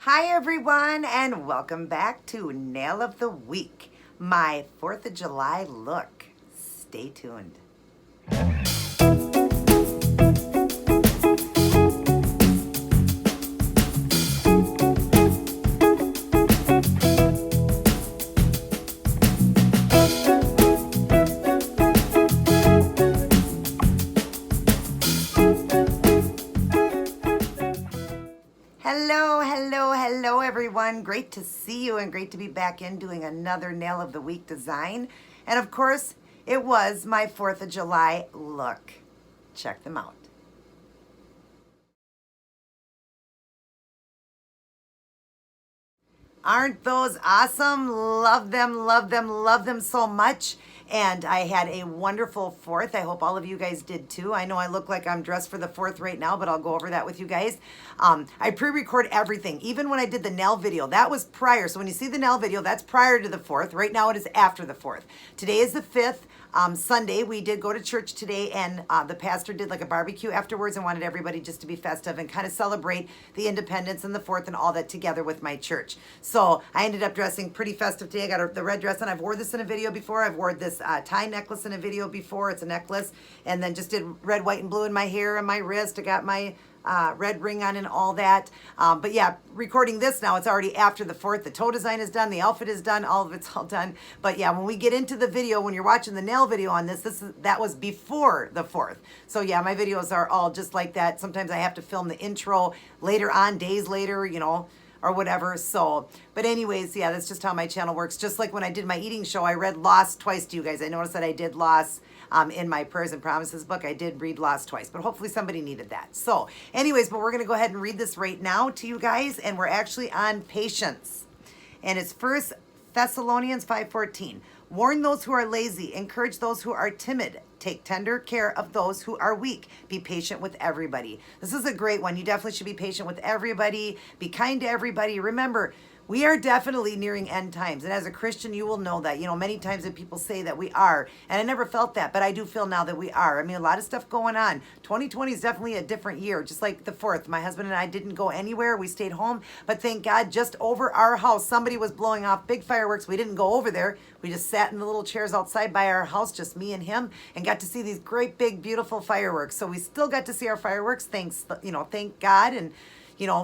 Hi everyone, and welcome back to Nail of the Week, my 4th of July look. Stay tuned. Hello everyone. Great to see you and great to be back in doing another Nail of the Week design. And of course, it was my 4th of July look. Check them out. Aren't those awesome? Love them, love them, love them so much. And I had a wonderful 4th. I hope all of you guys did too. I know I look like I'm dressed for the 4th right now, but I'll go over that with you guys. I pre-record everything. Even when I did the nail video, that was prior. So when you see the nail video, that's prior to the 4th. Right now it is after the 4th. Today is the 5th. Sunday, we did go to church today, and the pastor did like a barbecue afterwards and wanted everybody just to be festive and kind of celebrate the independence and the 4th and all that together with my church. So I ended up dressing pretty festive today. I got the red dress on. I've wore this in a video before. I've worn this tie necklace in a video before. It's a necklace. And then just did red, white, and blue in my hair and my wrist. I got my red ring on and all that. But yeah, recording this now, it's already after the 4th. The toe design is done. The outfit is done. All of it's all done. But yeah, when we get into the video, when you're watching the nail video on that was before the 4th. So yeah, my videos are all just like that. Sometimes I have to film the intro later on, days later, you know, or whatever. So, but anyways, yeah, that's just how my channel works. Just like when I did my eating show, I read Loss twice to you guys. I noticed that I did Loss in my Prayers and Promises book. I did read Loss twice, but hopefully somebody needed that. So anyways, but we're going to go ahead and read this right now to you guys, and we're actually on patience. And it's 1 Thessalonians 5:14. Warn those who are lazy, encourage those who are timid, take tender care of those who are weak, be patient with everybody. This is a great one. You definitely should be patient with everybody, be kind to everybody. Remember, we are definitely nearing end times. And as a Christian, you will know that. You know, many times that people say that we are. And I never felt that, but I do feel now that we are. I mean, a lot of stuff going on. 2020 is definitely a different year. Just like the 4th. My husband and I didn't go anywhere. We stayed home. But thank God, just over our house, somebody was blowing off big fireworks. We didn't go over there. We just sat in the little chairs outside by our house, just me and him, and got to see these great, big, beautiful fireworks. So we still got to see our fireworks. Thank God. And,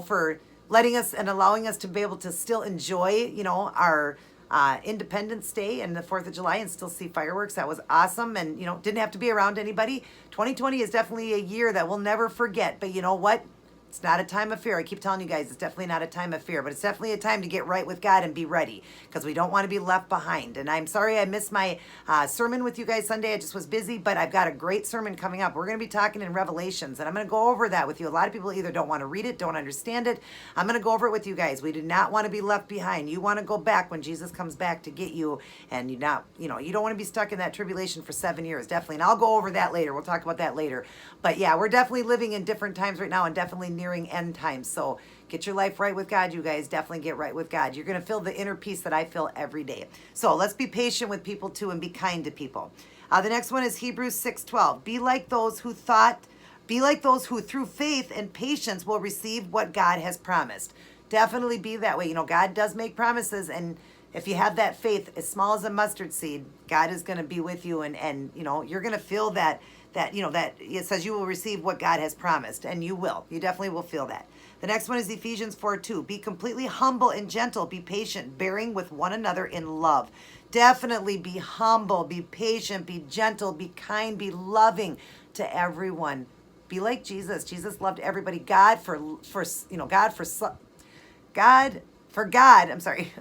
for letting us and allowing us to be able to still enjoy, our Independence Day and the 4th of July and still see fireworks. That was awesome. And, didn't have to be around anybody. 2020 is definitely a year that we'll never forget. But you know what? It's not a time of fear. I keep telling you guys, it's definitely not a time of fear, but it's definitely a time to get right with God and be ready, because we don't want to be left behind. And I'm sorry I missed my sermon with you guys Sunday. I just was busy, but I've got a great sermon coming up. We're going to be talking in Revelations, and I'm going to go over that with you. A lot of people either don't want to read it, don't understand it. I'm going to go over it with you guys. We do not want to be left behind. You want to go back when Jesus comes back to get you, and you don't want to be stuck in that tribulation for 7 years, definitely. And I'll go over that later. We'll talk about that later. But yeah, we're definitely living in different times right now, and definitely nearing end times. So get your life right with God, you guys. Definitely get right with God. You're going to feel the inner peace that I feel every day. So let's be patient with people too, and be kind to people. The next one is Hebrews 6:12. Be like those who through faith and patience will receive what God has promised. Definitely be that way. God does make promises, and if you have that faith as small as a mustard seed, God is going to be with you, and you're going to feel that it says you will receive what God has promised, and you will. You definitely will feel that. The next one is Ephesians 4:2. Be completely humble and gentle. Be patient, bearing with one another in love. Definitely be humble, be patient, be gentle, be kind, be loving to everyone. Be like Jesus. Jesus loved everybody. I'm sorry.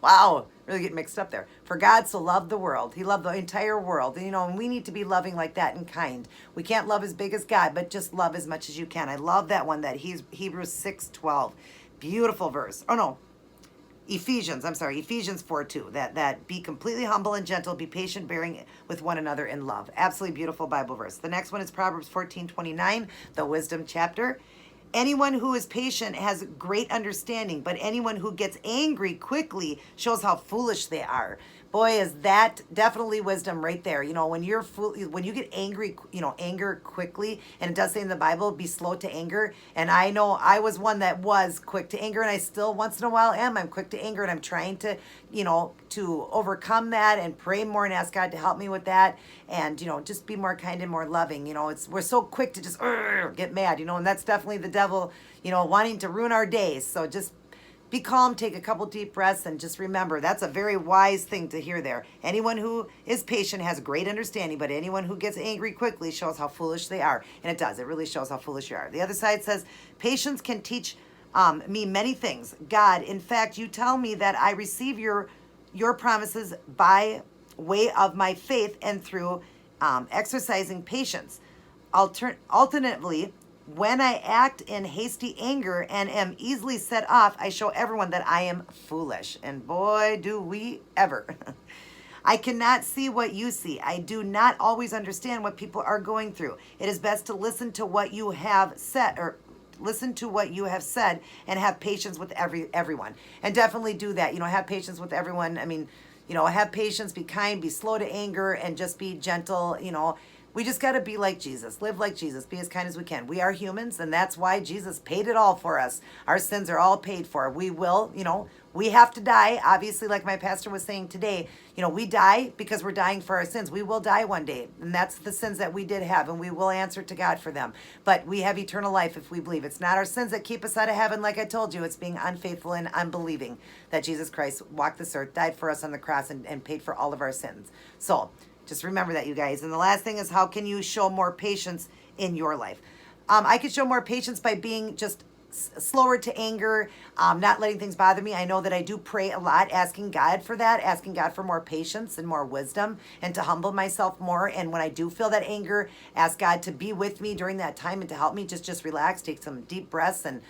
Wow, really getting mixed up there. For God so loved the world. He loved the entire world. And we need to be loving like that and kind. We can't love as big as God, but just love as much as you can. I love that one, that Hebrews 6:12. Beautiful verse. Oh no, Ephesians 4:2. That be completely humble and gentle, be patient, bearing with one another in love. Absolutely beautiful Bible verse. The next one is Proverbs 14:29, the wisdom chapter. Anyone who is patient has great understanding, but anyone who gets angry quickly shows how foolish they are. Boy, is that definitely wisdom right there. When when you get angry, anger quickly, and it does say in the Bible, be slow to anger. And I know I was one that was quick to anger, and I still once in a while am. I'm quick to anger, and I'm trying to, to overcome that and pray more and ask God to help me with that. And, just be more kind and more loving. We're so quick to just get mad, and that's definitely the devil, wanting to ruin our days. So just be calm, take a couple deep breaths, and just remember, that's a very wise thing to hear there. Anyone who is patient has great understanding, but anyone who gets angry quickly shows how foolish they are. And it does. It really shows how foolish you are. The other side says, patience can teach me many things. God, in fact, you tell me that I receive your promises by way of my faith and through exercising patience. Alternatively, when I act in hasty anger and am easily set off, I show everyone that I am foolish. And boy, do we ever. I cannot see what you see. I do not always understand what people are going through. It is best to listen to what you have said, and have patience with everyone. And definitely do that. Have patience with everyone. I mean, have patience, be kind, be slow to anger, and just be gentle. We just got to be like Jesus, live like Jesus, be as kind as we can. We are humans, and that's why Jesus paid it all for us. Our sins are all paid for. We will, we have to die. Obviously, like my pastor was saying today, we die because we're dying for our sins. We will die one day, and that's the sins that we did have, and we will answer to God for them. But we have eternal life if we believe. It's not our sins that keep us out of heaven, like I told you. It's being unfaithful and unbelieving that Jesus Christ walked this earth, died for us on the cross, and paid for all of our sins. So just remember that, you guys. And the last thing is, how can you show more patience in your life? I could show more patience by being just slower to anger, not letting things bother me. I know that I do pray a lot, asking God for that, asking God for more patience and more wisdom, and to humble myself more. And when I do feel that anger, ask God to be with me during that time and to help me just relax, take some deep breaths, and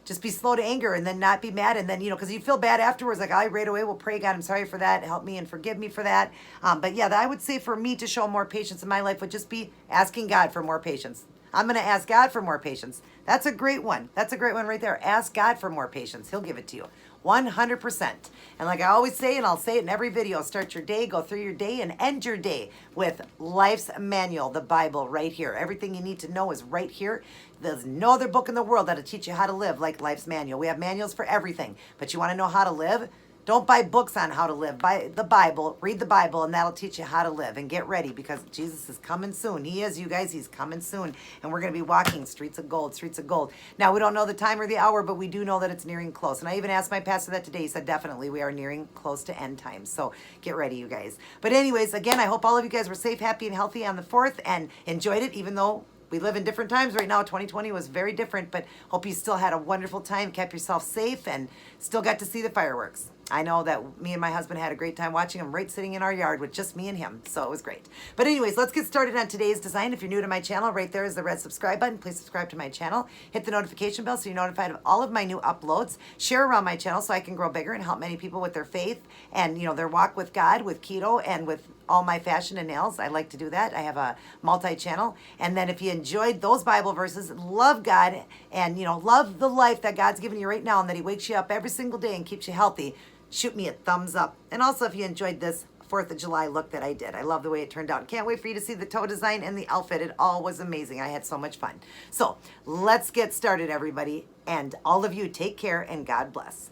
just be slow to anger, and then not be mad. And then, because you feel bad afterwards, like I right away will pray, God, I'm sorry for that. Help me and forgive me for that. But yeah, I would say for me to show more patience in my life would just be asking God for more patience. I'm going to ask God for more patience. That's a great one. That's a great one right there. Ask God for more patience. He'll give it to you. 100%. And like I always say, and I'll say it in every video, start your day, go through your day, and end your day with Life's Manual, the Bible, right here. Everything you need to know is right here. There's no other book in the world that'll teach you how to live like Life's Manual. We have manuals for everything, but you want to know how to live? Don't buy books on how to live. Buy the Bible, read the Bible, and that'll teach you how to live. And get ready, because Jesus is coming soon. He is, you guys. He's coming soon. And we're going to be walking streets of gold, streets of gold. Now, we don't know the time or the hour, but we do know that it's nearing close. And I even asked my pastor that today. He said, definitely, we are nearing close to end times. So get ready, you guys. But anyways, again, I hope all of you guys were safe, happy, and healthy on the 4th and enjoyed it, even though we live in different times right now. 2020 was very different, but hope you still had a wonderful time, kept yourself safe, and still got to see the fireworks. I know that me and my husband had a great time watching them right sitting in our yard with just me and him, so it was great. But anyways, let's get started on today's design. If you're new to my channel, right there is the red subscribe button. Please subscribe to my channel. Hit the notification bell so you're notified of all of my new uploads. Share around my channel so I can grow bigger and help many people with their faith and, their walk with God, with keto, and with all my fashion and nails. I like to do that. I have a multi-channel. And then if you enjoyed those Bible verses, love God, and love the life that God's given you right now, and that He wakes you up every single day and keeps you healthy, shoot me a thumbs up. And also, if you enjoyed this 4th of July look that I did, I love the way it turned out. Can't wait for you to see the toe design and the outfit. It all was amazing. I had so much fun. So let's get started, everybody. And all of you, take care and God bless.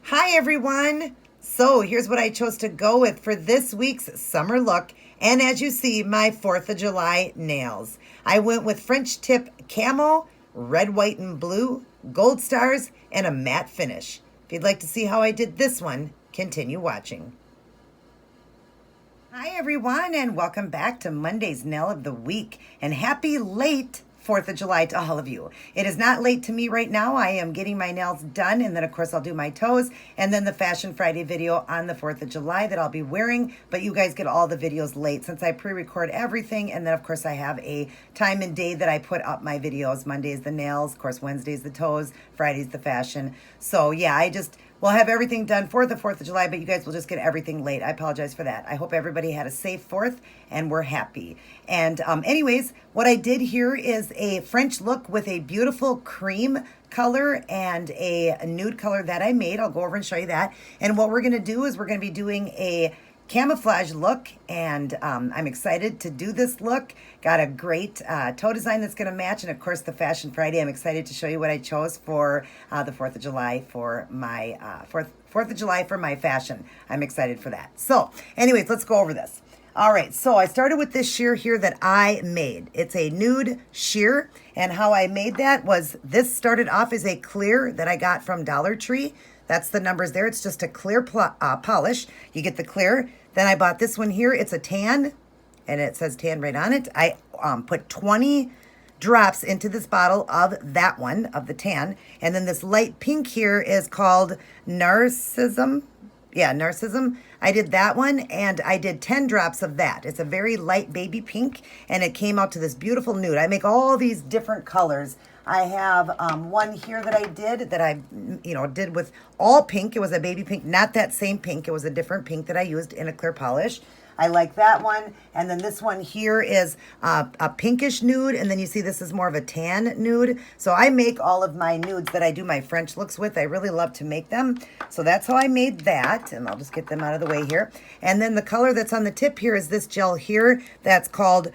Hi, everyone. So here's what I chose to go with for this week's summer look. And as you see, my 4th of July nails. I went with French tip camo, red, white, and blue, gold stars, and a matte finish. If you'd like to see how I did this one, continue watching. Hi, everyone, and welcome back to Monday's Nail of the Week. And happy late 4th of July to all of you. It is not late to me right now. I am getting my nails done, and then of course I'll do my toes, and then the Fashion Friday video on the 4th of July that I'll be wearing, but you guys get all the videos late since I pre-record everything, and then of course I have a time and day that I put up my videos. Monday is the nails, of course Wednesday's the toes, Friday's the fashion. So yeah, I just We'll have everything done for the 4th of July, but you guys will just get everything late. I apologize for that. I hope everybody had a safe 4th and we're happy. And anyways, what I did here is a French look with a beautiful cream color and a nude color that I made. I'll go over and show you that. And what we're going to do is we're going to be doing a camouflage look, and I'm excited to do this look. Got a great toe design that's going to match, and of course the Fashion Friday. I'm excited to show you what I chose for the 4th of July for my 4th of July for my fashion. I'm excited for that. So anyways, let's go over this. All right, so I started with this sheer here that I made. It's a nude sheer, and how I made that was this started off as a clear that I got from Dollar Tree. That's the numbers there. It's just a clear polish. You get the clear. Then I bought this one here. It's a tan, and it says tan right on it. I put 20 drops into this bottle of that one, of the tan. And then this light pink here is called Narcissism. Yeah, Narcissism. I did that one, and I did 10 drops of that. It's a very light baby pink, and it came out to this beautiful nude. I make all these different colors. I have one here that I did that I, did with all pink. It was a baby pink, not that same pink. It was a different pink that I used in a clear polish. I like that one. And then this one here is a pinkish nude. And then you see this is more of a tan nude. So I make all of my nudes that I do my French looks with. I really love to make them. So that's how I made that. And I'll just get them out of the way here. And then the color that's on the tip here is this gel here. That's called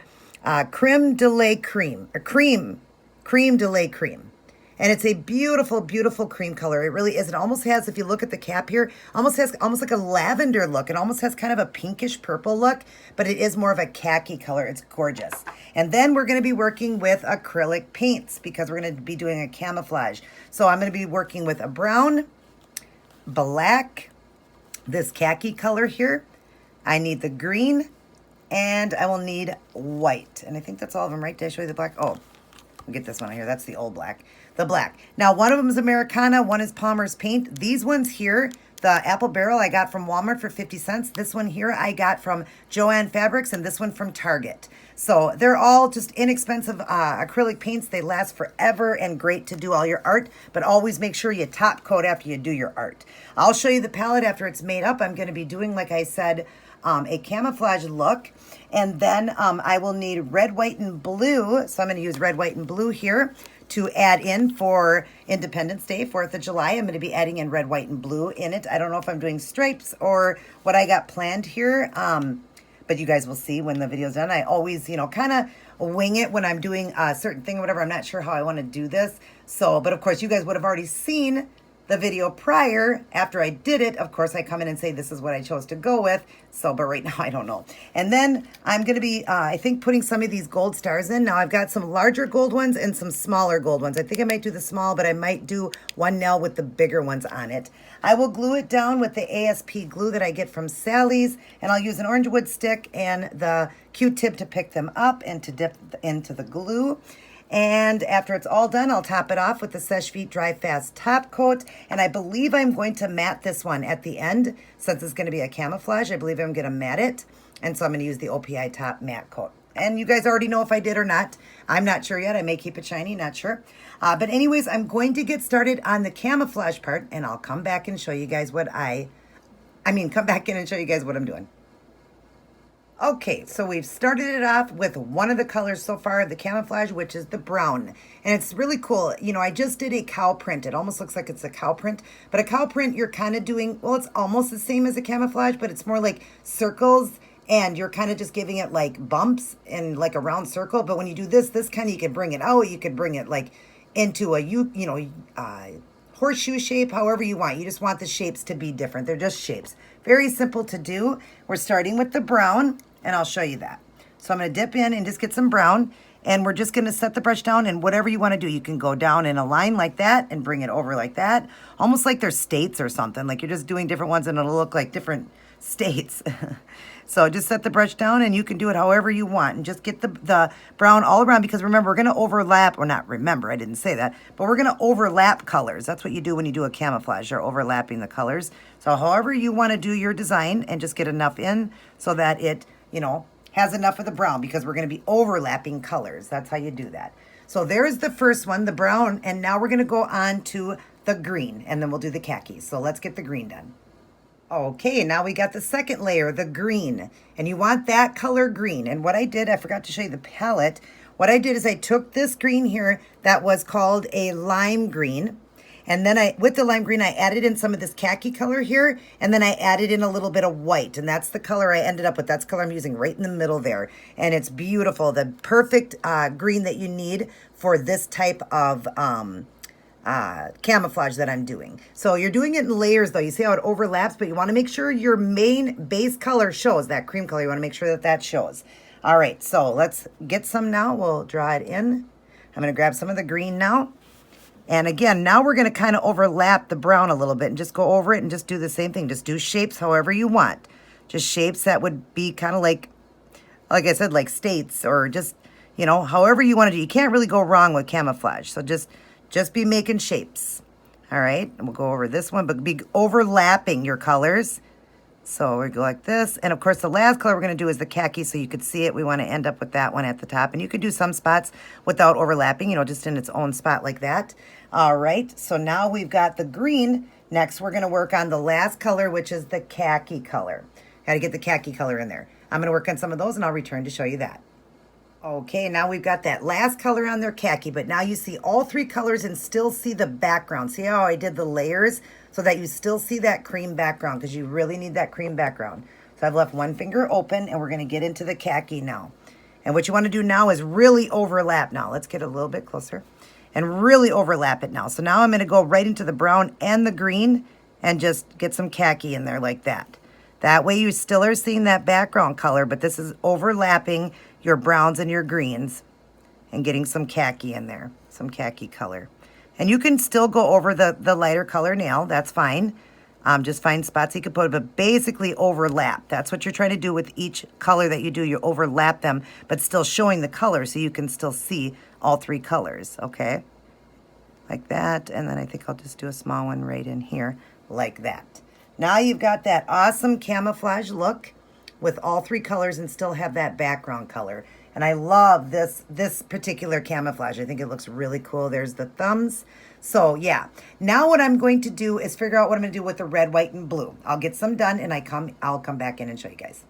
Creme de la Cream. Or Creme de la Cream. And it's a beautiful, beautiful cream color. It really is. It almost has, if you look at the cap here, almost like a lavender look. It almost has kind of a pinkish purple look, but it is more of a khaki color. It's gorgeous. And then we're going to be working with acrylic paints because we're going to be doing a camouflage. So I'm going to be working with a brown, black, this khaki color here. I need the green, and I will need white. And I think that's all of them, right? Did I show you the black? Oh, I'll get this one here. That's the old black. The black. Now, one of them is Americana. One is Palmer's Paint. These ones here, the Apple Barrel, I got from Walmart for 50 cents. This one here, I got from Joannes Fabrics, and this one from Target. So they're all just inexpensive acrylic paints. They last forever and great to do all your art, but always make sure you top coat after you do your art. I'll show you the palette after it's made up. I'm going to be doing, like I said, a camouflage look. And then I will need red, white, and blue. So I'm going to use red, white, and blue here to add in for Independence Day, 4th of July. I'm going to be adding in red, white, and blue in it. I don't know if I'm doing stripes or what I got planned here, but you guys will see when the video's done. I always, kind of wing it when I'm doing a certain thing or whatever. I'm not sure how I want to do this. So, but of course, you guys would have already seen the video prior. After I did it, of course, I come in and say this is what I chose to go with. So, but right now I don't know. And then I'm going to be, I think, putting some of these gold stars in. Now I've got some larger gold ones and some smaller gold ones. I think I might do the small, but I might do one nail with the bigger ones on it. I will glue it down with the ASP glue that I get from Sally's, and I'll use an orange wood stick and the Q-tip to pick them up and to dip into the glue. And after it's all done, I'll top it off with the Seche Vite Dry Fast Top Coat. And I believe I'm going to matte this one at the end. Since it's going to be a camouflage, I believe I'm going to matte it. And so I'm going to use the OPI Top Matte Coat. And you guys already know if I did or not. I'm not sure yet. I may keep it shiny, not sure. But anyways, I'm going to get started on the camouflage part. And I'll come back and show you guys what come back in and show you guys what I'm doing. Okay, so we've started it off with one of the colors so far, the camouflage, which is the brown. And it's really cool. I just did a cow print. It almost looks like it's a cow print. But a cow print, you're kind of doing, well, it's almost the same as a camouflage, but it's more like circles. And you're kind of just giving it like bumps and like a round circle. But when you do this kind of, you can bring it out. You could bring it like into a, horseshoe shape, however you want. You just want the shapes to be different. They're just shapes. Very simple to do. We're starting with the brown, and I'll show you that. So I'm going to dip in and just get some brown, and we're just going to set the brush down, and whatever you want to do. You can go down in a line like that and bring it over like that, almost like they're states or something. Like you're just doing different ones, and it'll look like different states. So just set the brush down, and you can do it however you want. And just get the brown all around, because remember, we're going to overlap, or not remember, I didn't say that, but we're going to overlap colors. That's what you do when you do a camouflage. You're overlapping the colors. So however you want to do your design, and just get enough in so that it, has enough of the brown, because we're going to be overlapping colors. That's how you do that. So there's the first one, the brown, and now we're going to go on to the green, and then we'll do the khaki. So let's get the green done. Okay, now we got the second layer, the green, and you want that color green. And what I did, I forgot to show you the palette. What I did is I took this green here that was called a lime green, and then with the lime green, I added in some of this khaki color here, and then I added in a little bit of white, and that's the color I ended up with. That's the color I'm using right in the middle there, and it's beautiful. The perfect green that you need for this type of camouflage that I'm doing. So you're doing it in layers though. You see how it overlaps, but you want to make sure your main base color shows, that cream color. You want to make sure that that shows. All right, so let's get some now. We'll draw it in. I'm going to grab some of the green now. And again, now we're going to kind of overlap the brown a little bit and just go over it and just do the same thing. Just do shapes however you want. Just shapes that would be kind of like I said, like states, or just, you know, however you want to do. You can't really go wrong with camouflage. So just be making shapes. All right, and we'll go over this one, but be overlapping your colors. So we go like this. And of course, the last color we're going to do is the khaki, so you could see it. We want to end up with that one at the top. And you could do some spots without overlapping, you know, just in its own spot like that. All right, so now we've got the green. Next, we're going to work on the last color, which is the khaki color. Got to get the khaki color in there. I'm going to work on some of those, and I'll return to show you that. Okay, now we've got that last color on there, khaki, but now you see all three colors and still see the background. See how I did the layers so that you still see that cream background, because you really need that cream background. So I've left one finger open, and we're going to get into the khaki now. And what you want to do now is really overlap now. Let's get a little bit closer and really overlap it now. So now I'm going to go right into the brown and the green and just get some khaki in there like that. That way you still are seeing that background color, but this is overlapping your browns and your greens and getting some khaki in there, some khaki color. And you can still go over the lighter color nail. That's fine. Just find spots you can put, but basically overlap. That's what you're trying to do with each color that you do. You overlap them, but still showing the color so you can still see all three colors, okay? Like that, and then I think I'll just do a small one right in here, like that. Now you've got that awesome camouflage look with all three colors and still have that background color. And I love this particular camouflage. I think it looks really cool. There's the thumbs. So yeah, now what I'm going to do is figure out what I'm going to do with the red, white, and blue. I'll get some done, and I'll come back in and show you guys.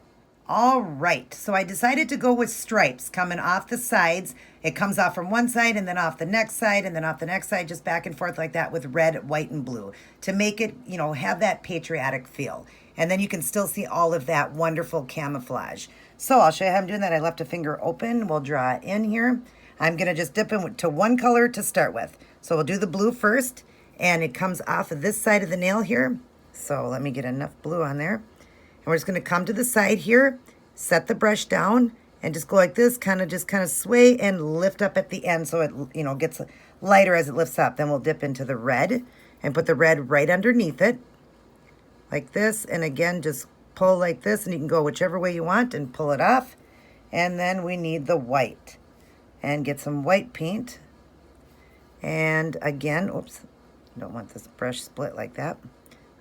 All right, so I decided to go with stripes coming off the sides. It comes off from one side and then off the next side and then off the next side, just back and forth like that with red, white, and blue to make it, you know, have that patriotic feel. And then you can still see all of that wonderful camouflage. So I'll show you how I'm doing that. I left a finger open. We'll draw in here. I'm going to just dip into one color to start with. So we'll do the blue first, and it comes off of this side of the nail here. So let me get enough blue on there. And we're just going to come to the side here, set the brush down, and just go like this, kind of sway and lift up at the end so it, you know, gets lighter as it lifts up. Then we'll dip into the red and put the red right underneath it, like this. And again, just pull like this, and you can go whichever way you want and pull it off. And then we need the white. And get some white paint. And again, oops, don't want this brush split like that.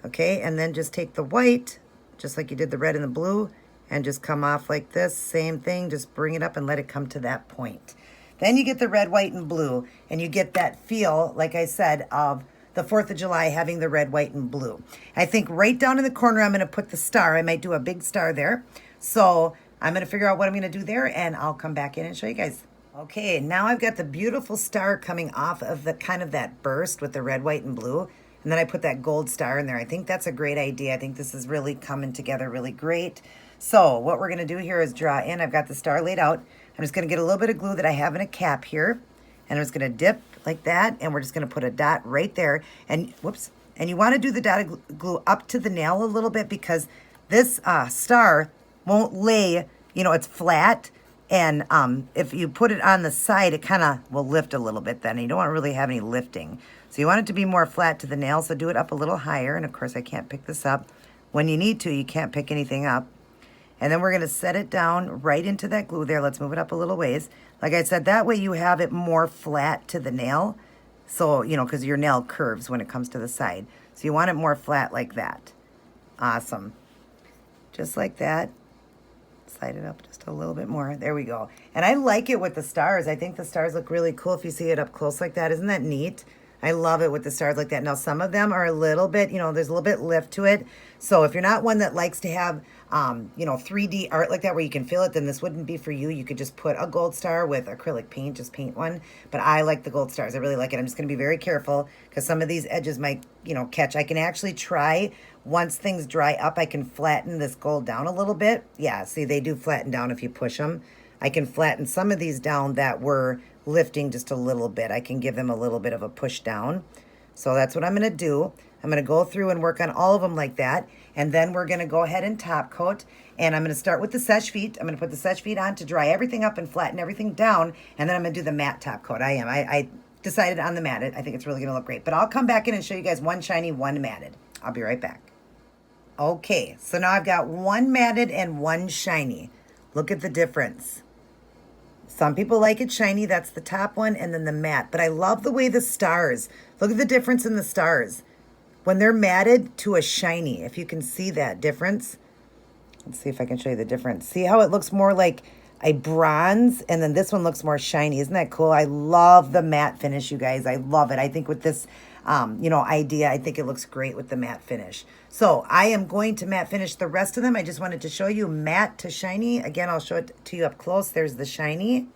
Okay, and then just take the white, just like you did the red and the blue, and just come off like this. Same thing, just bring it up and let it come to that point. Then you get the red, white, and blue, and you get that feel, like I said, of the 4th of July having the red, white, and blue. I think right down in the corner, I'm going to put the star. I might do a big star there. So I'm going to figure out what I'm going to do there, and I'll come back in and show you guys. Okay, now I've got the beautiful star coming off of the kind of that burst with the red, white, and blue. And then I put that gold star in there. I think that's a great idea. I think this is really coming together really great. So what we're going to do here is draw in. I've got the star laid out. I'm just going to get a little bit of glue that I have in a cap here. And I'm just going to dip like that. And we're just going to put a dot right there. And whoops. And you want to do the dot of glue up to the nail a little bit, because this star won't lay, you know, it's flat. And if you put it on the side, it kind of will lift a little bit then. You don't want to really have any lifting. So you want it to be more flat to the nail, so do it up a little higher. And of course, I can't pick this up. When you need to, you can't pick anything up. And then we're going to set it down right into that glue there. Let's move it up a little ways. Like I said, that way you have it more flat to the nail. So, you know, because your nail curves when it comes to the side. So you want it more flat like that. Awesome. Just like that. Slide it up just a little bit more. There we go. And I like it with the stars. I think the stars look really cool if you see it up close like that. Isn't that neat? I love it with the stars like that. Now, some of them are a little bit, you know, there's a little bit lift to it. So if you're not one that likes to have, you know, 3D art like that where you can feel it, then this wouldn't be for you. You could just put a gold star with acrylic paint, just paint one. But I like the gold stars. I really like it. I'm just going to be very careful because some of these edges might, you know, catch. I can actually try, once things dry up, I can flatten this gold down a little bit. Yeah, see, they do flatten down if you push them. I can flatten some of these down that were lifting just a little bit. I can give them a little bit of a push down. So that's what I'm going to do. I'm going to go through and work on all of them like that. And then we're going to go ahead and top coat. And I'm going to start with the Seche Vite. I'm going to put the Seche Vite on to dry everything up and flatten everything down. And then I'm going to do the matte top coat. I decided on the matted. I think it's really going to look great. But I'll come back in and show you guys one shiny, one matted. I'll be right back. Okay, so now I've got one matted and one shiny. Look at the difference. Some people like it shiny, that's the top one, and then the matte. But I love the way the stars, look at the difference in the stars. When they're matted to a shiny, if you can see that difference. Let's see if I can show you the difference. See how it looks more like a bronze, and then this one looks more shiny. Isn't that cool? I love the matte finish, you guys. I love it. I think with this, you know, idea, I think it looks great with the matte finish. So I am going to matte finish the rest of them. I just wanted to show you matte to shiny. Again, I'll show it to you up close. There's the shiny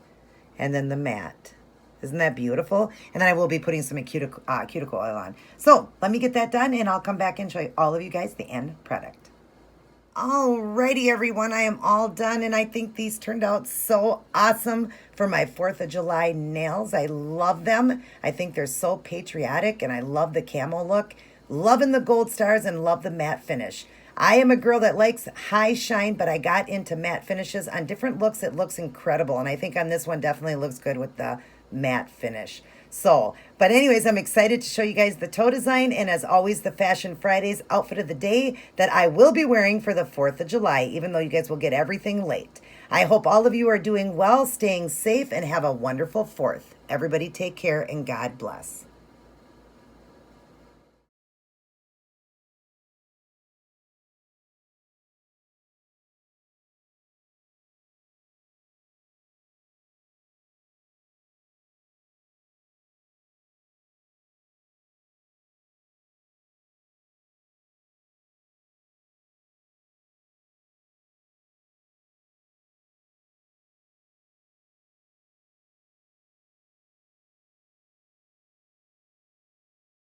and then the matte. Isn't that beautiful? And then I will be putting some cuticle oil on. So let me get that done and I'll come back and show you, all of you guys, the end product. Alrighty, everyone, I am all done, and I think these turned out so awesome for my 4th of July nails. I love them. I think they're so patriotic, and I love the camo look. Loving the gold stars and love the matte finish. I am a girl that likes high shine, but I got into matte finishes. On different looks, it looks incredible, and I think on this one definitely looks good with the matte finish. So, but anyways, I'm excited to show you guys the toe design, and as always, the Fashion Fridays outfit of the day that I will be wearing for the 4th of July, even though you guys will get everything late. I hope all of you are doing well, staying safe, and have a wonderful 4th. Everybody take care, and God bless.